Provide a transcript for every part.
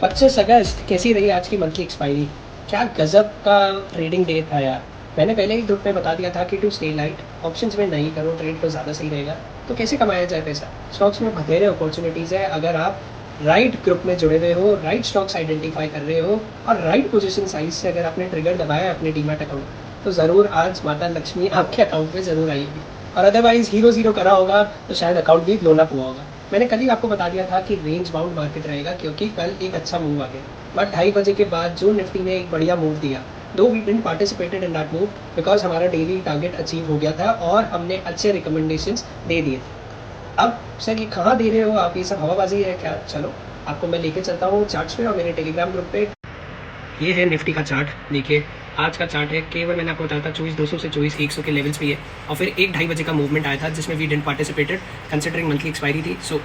25 अगस्त कैसी रही आज की मंथली एक्सपायरी। क्या गजब का ट्रेडिंग डे था यार। मैंने पहले ही ग्रुप में बता दिया था कि टू स्टे लाइट, ऑप्शंस में नहीं करो ट्रेड तो ज़्यादा सही रहेगा। तो कैसे कमाया जाए पैसा? स्टॉक्स में बथेरे अपॉर्चुनिटीज़ है अगर आप राइट ग्रुप में जुड़े हुए हो, राइट स्टॉक्स आइडेंटिफाई कर रहे हो और राइट पोजीशन साइज से अगर आपने ट्रिगर दबाया अपने डीमैट अकाउंट तो ज़रूर आज माता लक्ष्मी आपके अकाउंट में ज़रूर आएगी। और अदरवाइज हीरो ज़ीरो करा होगा तो शायद अकाउंट भी ब्लोन अप हुआ होगा। मैंने कल ही आपको बता दिया था कि रेंज बाउंड मार्केट रहेगा क्योंकि कल एक अच्छा मूव आ गया, बट 2:30 के बाद जो निफ्टी ने एक बढ़िया मूव दिया, though we didn't participated in that move because हमारा डेली टारगेट अचीव हो गया था और हमने अच्छे रिकमेंडेशंस दे दिए थे। अब सर ये कहाँ दे रहे हो आप, ये सब हवाबाजी है क्या? चलो आपको मैं लेके चलता हूँ चार्ट्स पे और मेरे टेलीग्राम ग्रुप पे। ये है निफ्टी का चार्ट, देखिए आज का चार्ट है। केवल मैंने आपको बताया था 24,200 से 24,100 के लेवल्स पे है और फिर 1-2:30 का मूवमेंट आया था जिसमें we didn't participated considering monthly expiry थी। सो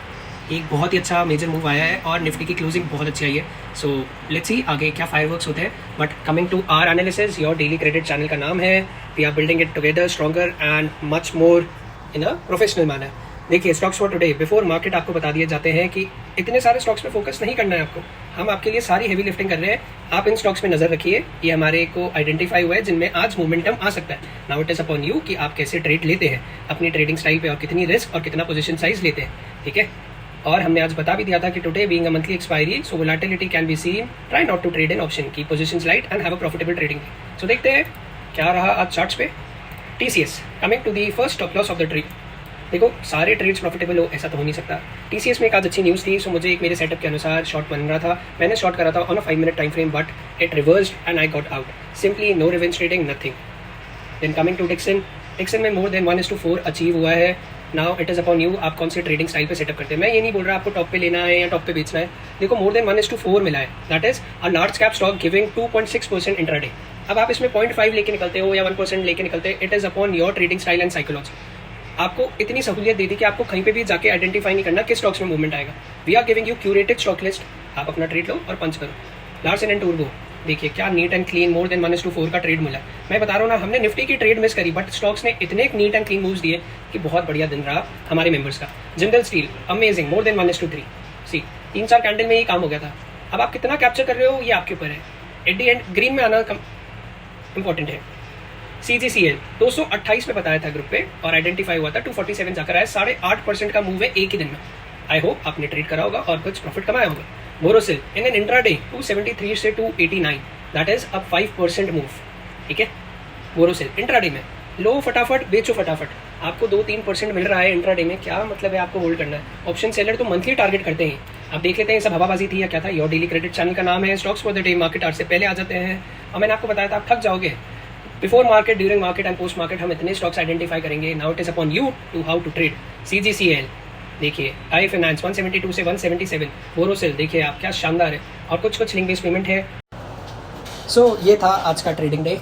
एक बहुत ही अच्छा मेजर मूव आया है और निफ्टी की क्लोजिंग बहुत अच्छी आई है। सो लेट्स सी आगे क्या फायरवर्क्स होते हैं। But coming to our analysis, your daily credit channel का नाम है। We are building it together stronger and much more in a professional manner. देखिए stocks for today before market आपको बता दिए जाते हैं कि इतने सारे स्टॉक्स पे फोकस नहीं करना है आपको, हम आपके लिए सारी हेवी लिफ्टिंग कर रहे हैं। आप इन स्टॉक्स पे नजर रखिए, ये हमारे को आइडेंटिफाई हुआ है जिनमें आज मोमेंटम आ सकता है। Now it is upon you कि आप कैसे ट्रेड लेते हैं अपनी ट्रेडिंग स्टाइल पे और कितनी रिस्क और कितना पोजीशन साइज लेते हैं, ठीक है। और हमने आज बता भी दिया था कि today being a monthly expiry so volatility can be seen, try not to trade in option की positions light and have a profitable trading. So देखते हैं क्या रहा आज चार्ट्स पे। TCS coming to the first stop loss of the trade. देखो सारे trades profitable हो ऐसा तो हो नहीं सकता। टीसीएस में एक आज अच्छी न्यूज़ थी, सो मुझे एक मेरे सेटअप के अनुसार शॉर्ट बन रहा था, मैंने शॉर्ट करा था on a 5 minute time frame but it reversed and I got out simply, no revenge trading nothing. Then coming to Dixon, Dixon में मोर देन 1:4 अचीव हुआ है। Now it is upon you आप कौन से trading style पे setup करते हैं। मैं ये नहीं बोल रहा आपको टॉप पे लेना है या टॉप पे बेचना है। देखो मोर देन 1:4 मिला है, that is a large cap stock giving 2.6% intraday. अब आप इसमें 0.5 लेके निकलते हो या 1% लेके निकलते हैं, it is upon your trading style and psychology. आपको इतनी सहूलियत दे दी कि आपको कहीं पे भी जाके आइडेंटिफाई नहीं करना किस स्टॉक्स में मूवमेंट आएगा। We are giving you curated stock list, आप अपना ट्रेड लो और पंच करो। लार्सन एंड टूर्बो देखिए क्या neat and clean more than 1:4 का ट्रेड मिला। मैं बता रहा हूँ ना, हमने निफ्टी की ट्रेड मिस करी बट स्टॉक्स ने इतने नीट एंड क्लीन मूव्स दिए कि बहुत बढ़िया दिन रहा हमारे मेंबर्स का। Jindal steel amazing more than 1:3। सी 3-4 कैंडल में ही काम हो गया था। अब आप कितना कैप्चर कर रहे हो ये आपके ऊपर है, एट दी एंड ग्रीन में आना इंपॉर्टेंट है। CGCL 228 पे बताया था ग्रुप पे और आइडेंटिफाई हुआ था, 247 जाकर आया, 8.5% का मूव है एक ही दिन में। आई होप आपने ट्रेड करा होगा और कुछ प्रॉफिट कमाया होगा। बोरोसिल इन एन इंट्राडे 273 से 289, दैट इज अ 5% मूव, ठीक है। बोरोसिल इंट्राडे में लो फटाफट बेचो फटाफट, आपको 2-3% मिल रहा है इंट्राडे में, क्या मतलब है आपको होल्ड करना है। ऑप्शन सेलर तो मंथली टारगेट करते हैं। आप देख लेते हैं सब हवाबाजी थी या क्या था। योर डेली क्रेडिट चैनल का नाम है, stocks for the day market hour से पहले आ जाते हैं और मैंने आपको बताया था आप थक जाओगे। Before market, during market and post market हम इतने स्टॉक्स आइडेंटिफाई करेंगे। Now it is upon you to how to trade. CGCL देखिए, आई फाइनेंस 172 से 177, बोरोसिल देखिए आप क्या शानदार है और कुछ लिंक बेस्ड पेमेंट है। सो ये था आज का ट्रेडिंग डे।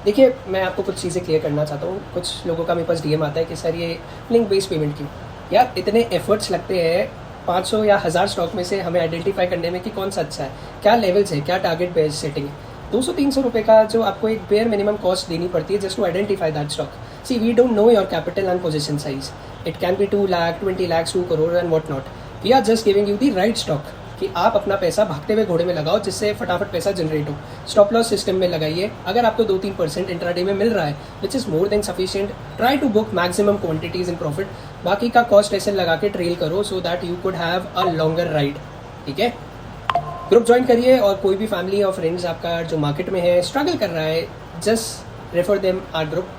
देखिए मैं आपको कुछ चीज़ें क्लियर करना चाहता हूँ। कुछ लोगों का मेरे पास DM आता है कि सर ये लिंक बेस्ड पेमेंट क्यों? यार इतने एफर्ट्स लगते हैं 500 या 1000 स्टॉक में से हमें आइडेंटिफाई करने में कि कौन सा अच्छा है, क्या लेवल्स है, क्या टारगेट बेस्ड सेटिंग है। 200-300 रुपये का जो आपको एक बेयर मिनिमम कॉस्ट देनी पड़ती है just to identify that stock. See we don't know your capital and position size, it can be 2 lakh, 20 lakh, 2 crore and what not. We are just giving you the right stock कि आप अपना पैसा भागते हुए घोड़े में लगाओ जिससे फटाफट पैसा जनरेट हो। स्टॉप लॉस सिस्टम में लगाइए, अगर आपको 2-3% इंट्राडे में मिल रहा है which is more than sufficient, try to book maximum quantities in profit. बाकी का कॉस्ट ऐसे लगा के ट्रेल करो so that you could have a longer ride, ठीक है। ग्रुप ज्वाइन करिए और कोई भी फैमिली और फ्रेंड्स आपका जो मार्केट में है स्ट्रगल कर रहा है, just refer them our group.